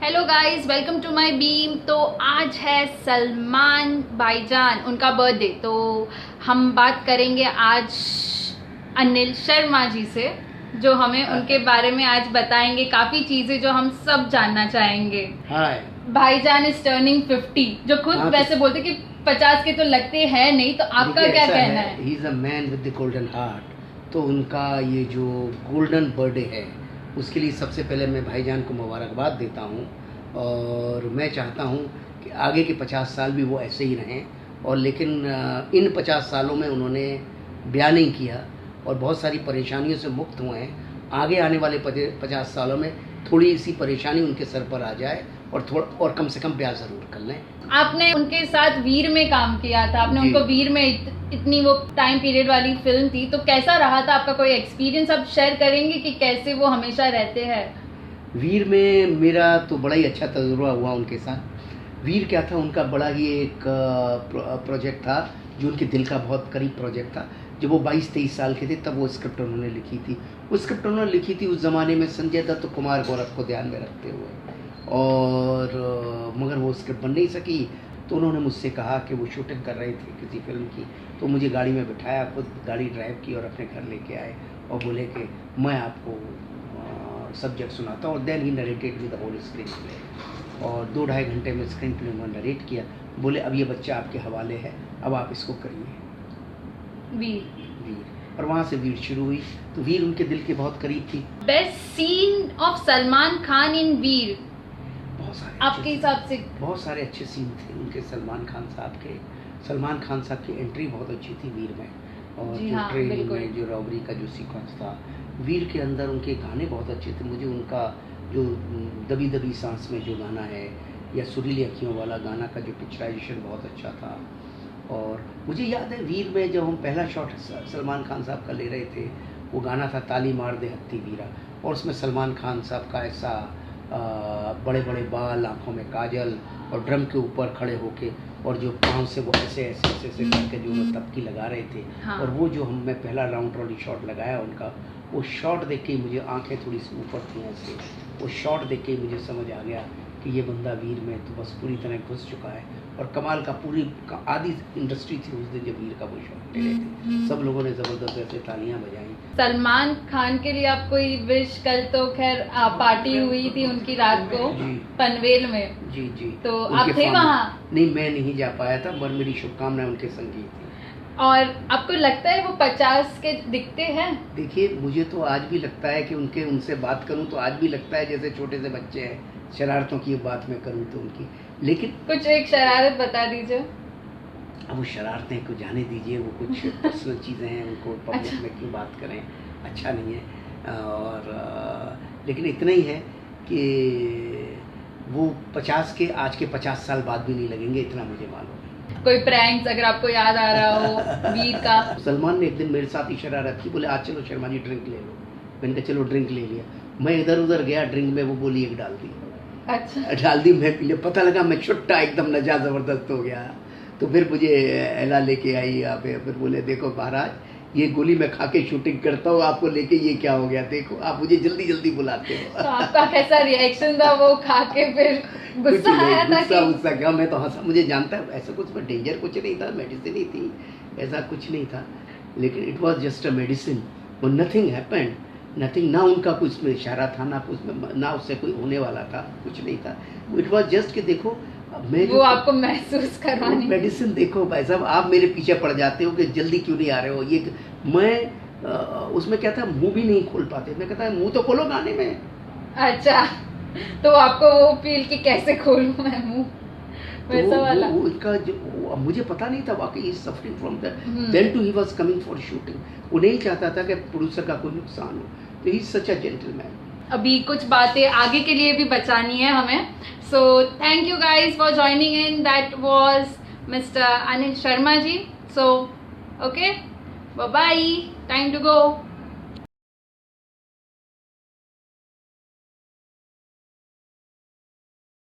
Hello guys, welcome to my beam. तो आज है सलमान भाईजान उनका बर्थडे, तो हम बात करेंगे आज अनिल शर्मा जी से, जो हमें उनके बारे में आज बताएंगे काफ़ी चीज़ें जो हम सब जानना चाहेंगे। हाय भाईजान इज टर्निंग 50, जो खुद वैसे बोलते कि 50 के तो लगते हैं नहीं, तो आपका क्या कहना है? He is a man with the golden heart. तो उनका ये जो गोल्डन बर्थडे है उसके लिए सबसे पहले मैं भाईजान को मुबारकबाद देता हूँ, और मैं चाहता हूँ कि आगे के 50 साल भी वो ऐसे ही रहें। और लेकिन इन 50 सालों में उन्होंने ब्याह नहीं किया और बहुत सारी परेशानियों से मुक्त हुए हैं। आगे आने वाले 50 सालों में थोड़ी सी परेशानी उनके सर पर आ जाए और कम से कम ब्याह ज़रूर कर लें। आपने उनके साथ वीर में काम किया था, आपने उनको वीर में इतनी वो टाइम पीरियड वाली फिल्म थी, तो कैसा रहा था आपका कोई एक्सपीरियंस आप शेयर करेंगे कि कैसे वो हमेशा रहते हैं? वीर में मेरा तो बड़ा ही अच्छा तजुर्बा हुआ उनके साथ। वीर क्या था, उनका बड़ा ही एक प्रोजेक्ट था जो उनके दिल का बहुत करीब प्रोजेक्ट था। जब वो 22-23 साल के थे तब वो स्क्रिप्ट उन्होंने लिखी थी। वो स्क्रिप्ट उन्होंने लिखी थी उस ज़माने में संजय दत्त और कुमार गौरव को ध्यान में रखते हुए, और मगर वो स्क्रिप्ट बन नहीं सकी। तो उन्होंने मुझसे कहा कि वो शूटिंग कर रहे थे किसी फिल्म की, तो मुझे गाड़ी में बिठाया, खुद गाड़ी ड्राइव की और अपने घर लेके आए और बोले कि मैं आपको सब्जेक्ट सुनाता हूँ। और then he narrated with the whole screenplay, और 2-2.5 घंटे में स्क्रीन प्ले उन्होंने नरेट किया। बोले अब ये बच्चा आपके हवाले है, अब आप इसको करिए। वीर, और वहाँ से वीर शुरू हुई। तो वीर उनके दिल के बहुत करीब थी। Best scene of Salman Khan in Veer बहुत सारे आपके हिसाब से? बहुत सारे अच्छे सीन थे उनके सलमान खान साहब के। सलमान खान साहब की एंट्री बहुत अच्छी थी वीर में, और जो ट्रेन में जो रॉबरी का जो सीक्वेंस था वीर के अंदर, उनके गाने बहुत अच्छे थे। मुझे उनका जो दबी दबी सांस में जो गाना है, या सुरीली अखियों वाला गाना का जो पिक्चराइजेशन बहुत अच्छा था। और मुझे याद है वीर में जब हम पहला शॉट सलमान खान साहब का ले रहे थे, वो गाना था ताली मार दे हत्ती वीरा, और उसमें सलमान खान साहब का ऐसा बड़े बड़े बाल, आँखों में काजल, और ड्रम के ऊपर खड़े होके, और जो पाँव से वो ऐसे ऐसे ऐसे ऐसे करके जो वो तबकी लगा रहे थे। हाँ। और वो जो मैं पहला राउंड ट्रॉली शॉट लगाया उनका, वो शॉट देख के ही मुझे आंखें थोड़ी सी ऊपर थी ऐसे, वो शॉट देख के ही मुझे समझ आ गया कि ये बंदा वीर में तो बस पूरी तरह घुस चुका है। और कमाल का पूरी आधी इंडस्ट्री थी उस दिन जब वीर का वो शॉट ले रहे थे, सब लोगों ने ज़बरदस्त ऐसे तालियां बजाई। सलमान खान के लिए आप कोई विश? कल तो खैर पार्टी हुई थी उनकी रात को पनवेल में। जी जी, तो आप थे वहाँ? नहीं, मैं नहीं जा पाया था, पर मेरी शुभकामनाएं उनके संगीत थी। और आपको लगता है वो 50 के दिखते हैं? देखिए, मुझे तो आज भी लगता है कि उनसे बात करूं तो आज भी लगता है जैसे छोटे से बच्चे हैं। शरारतों की बात मैं करूं तो उनकी, लेकिन कुछ एक शरारत बता दीजिए। अब वो शरारतें को जाने दीजिए, वो कुछ पर्सनल चीज़ें हैं, उनको पब्लिक में क्यों बात करें, अच्छा नहीं है। और लेकिन इतना ही है कि वो 50 के आज के 50 साल बाद भी नहीं लगेंगे, इतना मुझे मालूम है। कोई प्रैंक्स अगर आपको याद आ रहा हो वीर का? सलमान ने एक दिन मेरे साथ ही शरारत की, बोले आज चलो शर्मा जी ड्रिंक ले लो। मैंने कहा चलो ड्रिंक ले लिया। मैं इधर उधर गया, ड्रिंक में वो गोली एक डाल दी। अच्छा, डाल दी, मैं पी लिया। पता लगा मैं छुट्टा एकदम नशा ज़बरदस्त हो गया। तो फिर मुझे एला लेके आई यहाँ पे, फिर बोले देखो महाराज, ये गोली मैं खा के शूटिंग करता हूँ, आपको लेके ये क्या हो गया, देखो आप मुझे जल्दी जल्दी बुलाते हो। तो आपका कैसा रिएक्शन था वो खा के? फिर गुस्सा आया था? गुस्सा क्या, मैं तो हंसा। मुझे जानता है ऐसा कुछ में डेंजर कुछ नहीं था, मेडिसिन ही थी, ऐसा कुछ नहीं था। लेकिन it was just a medicine, वो नथिंग हैपेंड, नथिंग। ना उनका कुछ में इशारा था, ना कुछ में, ना उससे कोई होने वाला था, कुछ नहीं था। इट वॉज जस्ट कि देखो मैं वो आपको महसूस करवानी। मेडिसिन देखो भाई साहब, आप मेरे पीछे पड़ जाते हो कि जल्दी क्यों नहीं आ रहे हो। ये मैं उसमें क्या था, मुंह भी नहीं खोल पाते। मैं कहता मुंह तो खोलो गाने में। अच्छा, तो आपको वो फील कि कैसे खोलूं मैं मुंह, वैसा वाला? वो इनका जो मुझे पता नहीं था वाकई suffering from then too he was coming for shooting. वो नहीं चाहता था कि प्रोड्यूसर का कोई नुकसान हो, तो ही सच अ जेंटलमैन। अभी कुछ बातें आगे के लिए भी बचानी है हमें। So thank you guys for joining in. That was mister Anil Sharma ji. So okay, bye bye, time to go.